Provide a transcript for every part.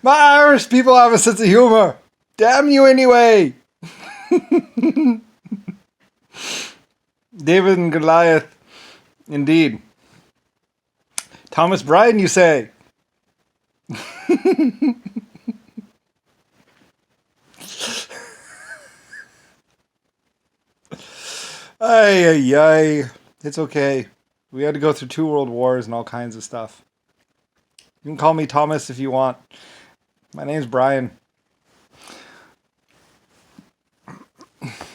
My Irish people have a sense of humor. Damn you anyway. David and Goliath, indeed. Thomas Bryan, you say? Ay, ay, ay. It's okay. We had to go through two world wars and all kinds of stuff. You can call me Thomas if you want. My name's Brian.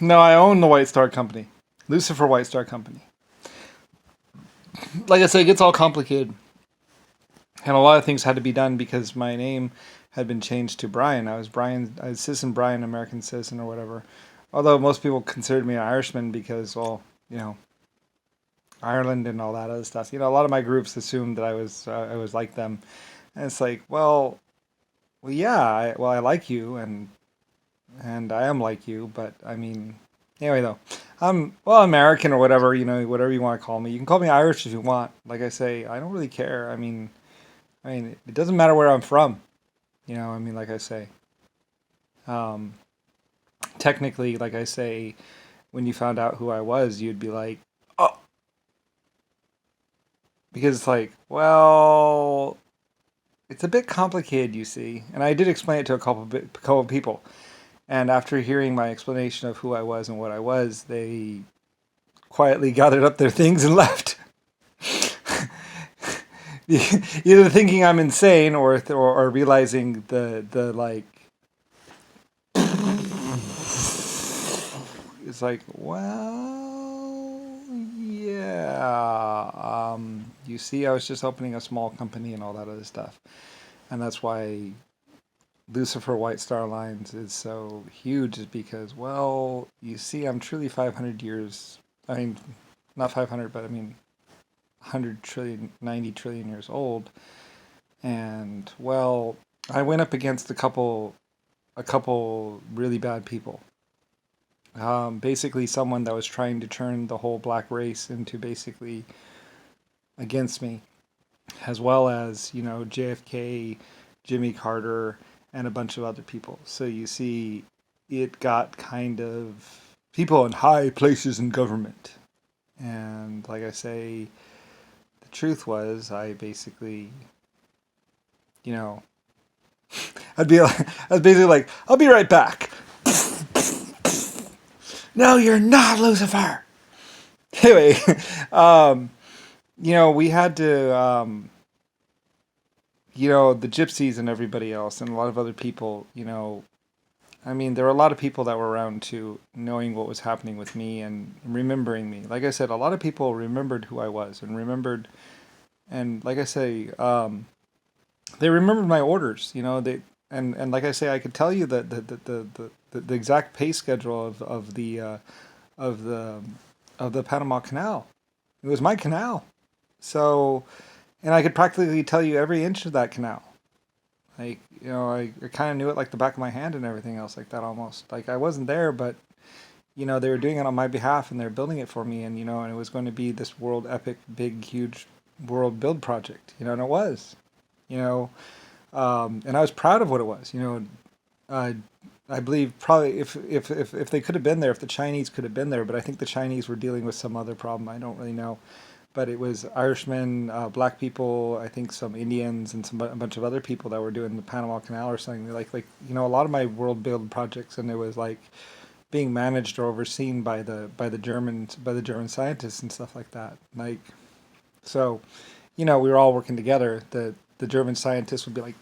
No, I own the White Star Company. Lucifer White Star Company. Like I said, it gets all complicated. And a lot of things had to be done because my name had been changed to Brian. I was citizen Brian, American citizen or whatever. Although most people considered me an Irishman because, well, you know, Ireland and all that other stuff. You know, a lot of my groups assumed that I was like them, and it's like, well, yeah, I like you, and I am like you, but I mean, anyway, though, I'm well American or whatever, you know, whatever you want to call me. You can call me Irish if you want. Like I say, I don't really care. I mean, it doesn't matter where I'm from. You know, I mean, like I say, um, technically, like I say, when you found out who I was, you'd be like, oh, because it's like, well, it's a bit complicated, you see. And I did explain it to a couple of people. And after hearing my explanation of who I was and what I was, they quietly gathered up their things and left. Either thinking I'm insane or realizing the like it's like, well, yeah. You see, I was just opening a small company and all that other stuff, and that's why Lucifer White Star Lines is so huge. Is because, well, you see, I'm truly 500 years. I mean, not 500, but I mean 100 trillion, 90 trillion years old, and well, I went up against a couple really bad people. Basically, someone that was trying to turn the whole black race into basically against me, as well as JFK, Jimmy Carter, and a bunch of other people. So you see, it got kind of people in high places in government, and like I say, the truth was, I basically, you know, I was basically like, I'll be right back. No, you're not Lucifer. Anyway, um, we had to, the gypsies and everybody else and a lot of other people, I mean, there were a lot of people that were around too, knowing what was happening with me and remembering me. Like I said, a lot of people remembered who I was and remembered, and like I say, they remembered my orders. And like I say, I could tell you that the exact pay schedule of the of the Panama Canal. It was my canal. So, and I could practically tell you every inch of that canal. Like, I kind of knew it like the back of my hand and everything else like that almost. Like I wasn't there, but they were doing it on my behalf and they're building it for me, and it was going to be this world epic, big, huge world build project. And it was. You know, and I was proud of what it was. Uh, I believe probably if they could have been there, if the Chinese could have been there, but I think the Chinese were dealing with some other problem. I don't really know, but it was Irishmen, black people, I think some Indians, and a bunch of other people that were doing the Panama Canal or something. A lot of my world build projects, and it was like being managed or overseen by the German scientists and stuff like that. Like so, we were all working together. The German scientists would be like,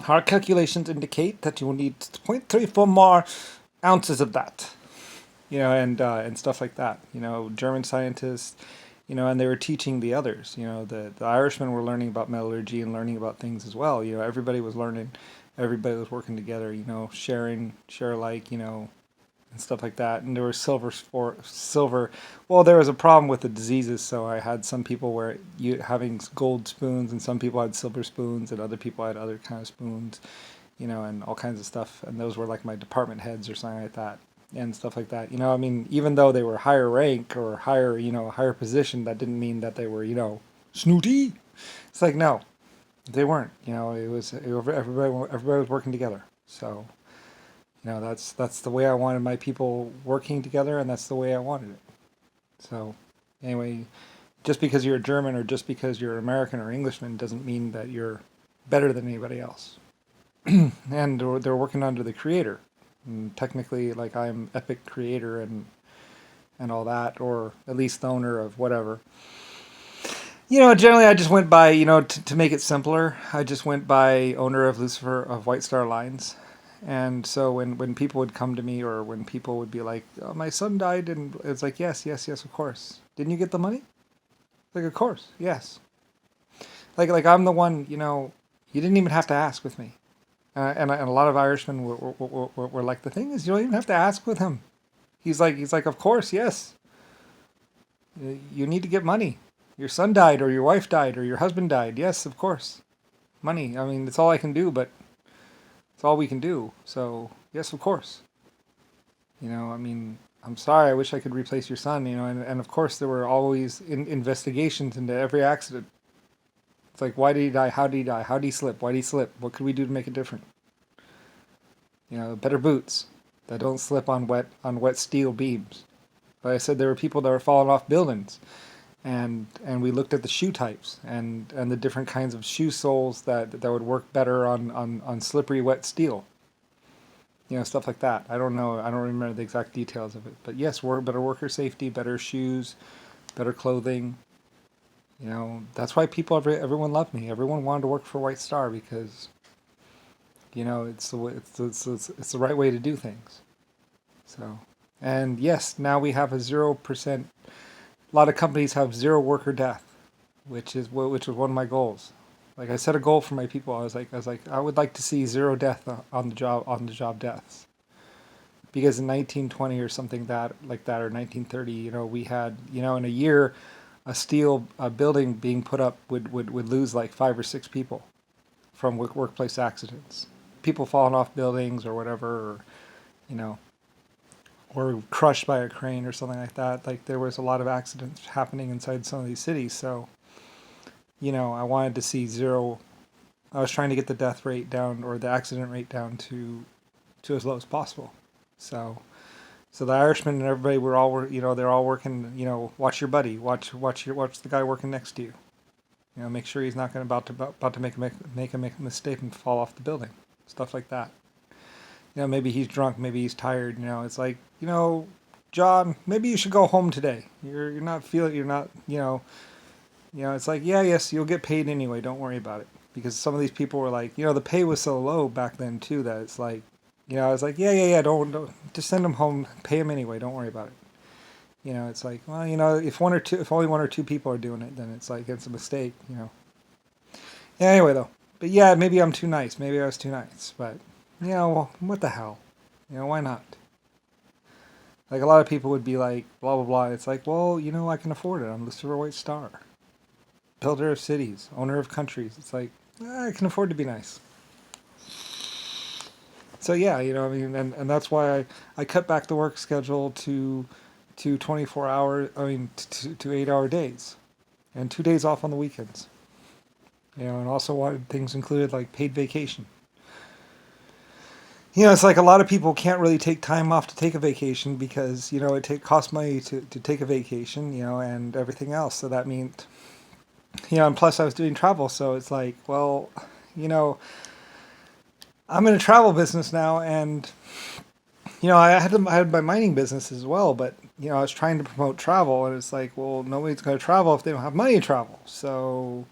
our calculations indicate that you will need 0.34 more ounces of that, and stuff like that. German scientists, and they were teaching the others. The Irishmen were learning about metallurgy and learning about things as well. Everybody was learning, everybody was working together. Share alike. And stuff like that. And there was silver. Well, there was a problem with the diseases, so I had some people where you having gold spoons, and some people had silver spoons, and other people had other kind of spoons, and all kinds of stuff. And those were like my department heads or something like that, and stuff like that. I mean, even though they were higher rank or higher, higher position, that didn't mean that they were, Snooty. It's like, no, they weren't. Everybody was working together. So, that's the way I wanted my people working together, and that's the way I wanted it. So, anyway, just because you're a German or just because you're American or Englishman doesn't mean that you're better than anybody else. And they're working under the creator. And technically, like, I'm Epic creator and all that, or at least the owner of whatever. Generally I just went by, to make it simpler, I just went by owner of Lucifer of White Star Lines. And so when people would come to me, or when people would be like, oh, my son died, and it's like, yes, yes, yes, of course. Didn't you get the money? Like, of course, yes. Like I'm the one, you didn't even have to ask with me. And a lot of Irishmen were like, the thing is, you don't even have to ask with him. He's like, of course, yes. You need to get money. Your son died, or your wife died, or your husband died. Yes, of course. Money. I mean, it's all I can do, but it's all we can do. So, yes, of course. I mean, I'm sorry. I wish I could replace your son, and of course there were always investigations into every accident. It's like, why did he die? How did he die? How did he slip? Why did he slip? What could we do to make it different? Better boots that don't slip on wet steel beams. But I said there were people that were falling off buildings. And we looked at the shoe types and the different kinds of shoe soles that would work better on slippery wet steel. Stuff like that. I don't know. I don't remember the exact details of it. But yes, better worker safety, better shoes, better clothing. That's why everyone loved me. Everyone wanted to work for White Star because, it's the right way to do things. So, and yes, now we have a 0%. A lot of companies have zero worker death, which was one of my goals. Like, I set a goal for my people. I was like, I would like to see zero death on the job deaths. Because in 1920 or something like that, or 1930, we had, in a year, a steel building being put up would lose like 5 or 6 people from workplace accidents. People falling off buildings or whatever, or crushed by a crane or something like that. Like, there was a lot of accidents happening inside some of these cities. So, I wanted to see zero. I was trying to get the death rate down, or the accident rate down to as low as possible. So the Irishmen and everybody were all, they're all working. Watch your buddy. Watch the guy working next to you. Make sure he's not about to make a mistake and fall off the building. Stuff like that. Maybe he's drunk, maybe he's tired. It's like, John, maybe you should go home today. You're not feeling. You're not. It's like, yeah, yes, you'll get paid anyway. Don't worry about it. Because some of these people were like, the pay was so low back then too that it's like, I was like, yeah, don't just send them home, pay them anyway. Don't worry about it. It's like, well, if only one or two people are doing it, then it's like it's a mistake. Yeah, anyway though, but yeah, maybe I'm too nice. Maybe I was too nice, but. Well, what the hell? Why not? Like, a lot of people would be like, blah, blah, blah. It's like, well, I can afford it. I'm Lucifer White Star. Builder of cities, owner of countries. It's like, I can afford to be nice. So, yeah, and that's why I cut back the work schedule to 24 hour, to 8-hour days. And 2 days off on the weekends. And also wanted things included like paid vacation. It's like a lot of people can't really take time off to take a vacation because, it costs money to take a vacation, and everything else. So that means, and plus I was doing travel. So it's like, well, I'm in a travel business now, and, I had my mining business as well, but, I was trying to promote travel, and it's like, well, nobody's going to travel if they don't have money to travel. So,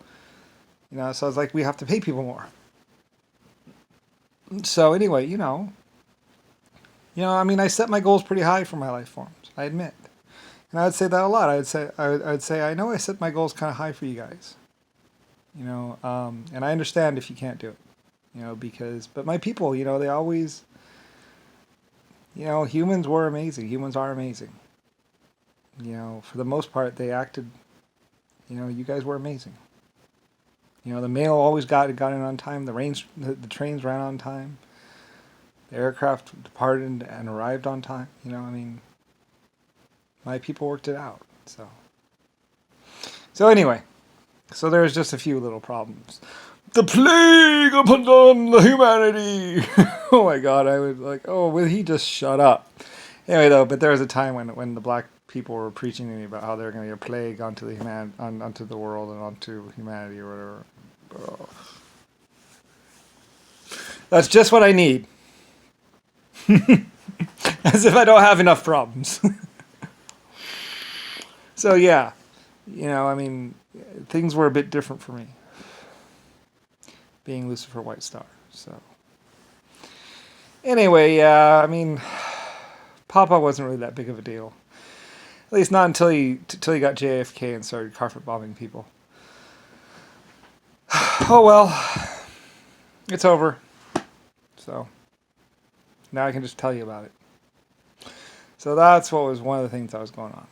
so it's like, we have to pay people more. So anyway, I set my goals pretty high for my life forms, I admit. And I would say that a lot. I would say, I know I set my goals kind of high for you guys. And I understand if you can't do it, but my people, they always, humans were amazing. Humans are amazing. For the most part, they acted, you guys were amazing. The mail always got in on time. The trains ran on time. The aircraft departed and arrived on time. My people worked it out. So anyway, So there's just a few little problems. The plague upon the humanity. Oh my God, I was like, oh, will he just shut up? Anyway, though, but there was a time when the black people were preaching to me about how they're going to be a plague onto onto the world and onto humanity or whatever. Oh. That's just what I need. As if I don't have enough problems. So yeah, I mean, things were a bit different for me, being Lucifer White Star. So anyway, yeah, I mean, Papa wasn't really that big of a deal. At least not until he got JFK and started carpet bombing people. Oh well, it's over. So now I can just tell you about it. So that's what was one of the things that was going on.